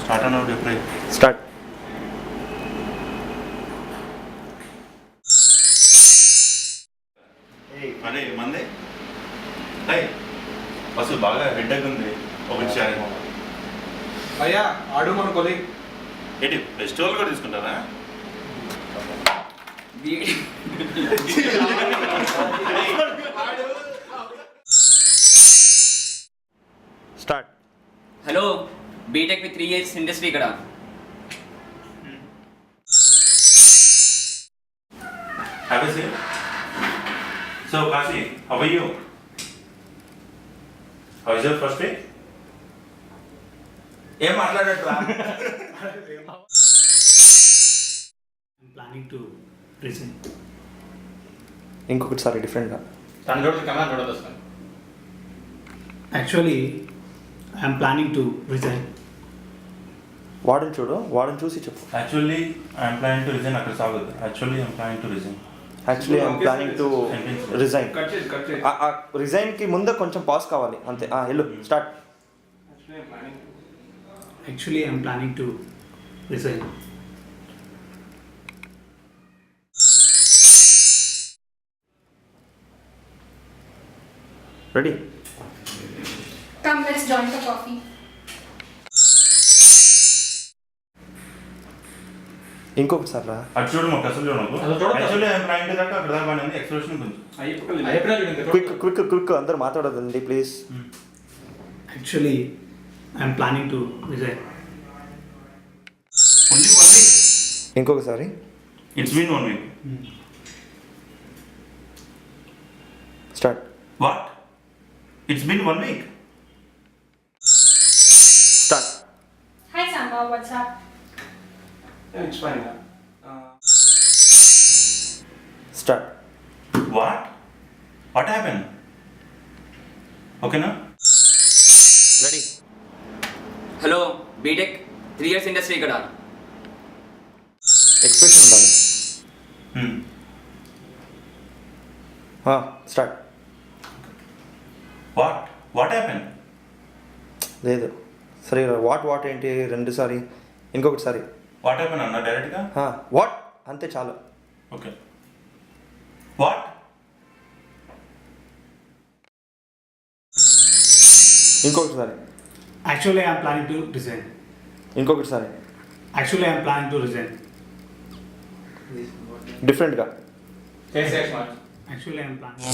Start అన్నప్పుడు ఎప్పుడై start. అరే మందే అయ్ అసలు బాగా హెడ్ఏక్ ఉంది ఒకటి చేయాలి. భయ్యా ఆడు మన కొలీగ్. ఏంటి ఫెస్టివల్ కూడా తీసుకుంటారా? Start. Hello, B.Tech with 3 years industry ఇక్కడ. Have a seat. So, Kasi, how are you? How is your first day? ఏం మాట్లాడట్రా? I'm planning to resign. ఇంకొకటిసారి డిఫరెంట్గా. తను చూడదు కెమెరా చూడదు sir. Actually, I'm planning to resign. వాడిని చూడు, వాడిని చూసి చెప్పు. Actually, I'm planning to resign. అక్కడ సాగదు. Actually, I'm planning to resign. Actually I'm planning to resign. Cut చేసి రిజైన్కి ముందే కొంచెం పాస్ కావాలి అంతే. వెళ్ళు, start. Actually, I'm planning to resign. Ready? Come, let's join for coffee. ఇంకొకటిసారి రా. అటు చూడు మాకు అసలు చూడకు. అసలు చూడకు. Actually, I'm planning to దాకా అక్కడ దాకా బాగానే ఉంది. ఎక్స్ప్రెషన్ కొంచెం క్విక్ క్విక్ క్విక్ అందరు మాట్లాడదండి please. Actually, I'm planning to resign. Only 1 week. ఇంకొకసారి. It's been 1 week. Start. What? It's been 1 week. Start. Hi Samba, what's up? It's fine. Start. What? What happened? Okay na? Ready? Hello, BTech 3 years industry ఇక్కడ. Expression ఉండాలి. Hmm. Start. What? What happened? లేదు సరే. What what ఏంటి రెండుసారి? ఇంకొకటిసారి. What happened అన్న డైరెక్ట్గా? What అంతే చాలు. Okay. What? ఇంకొకటిసారి. Actually, I'm planning to resign. ఇంకొకటిసారి. Actually, I'm planning to resign. డిఫరెంట్గా. చేసి Actually, I'm planning.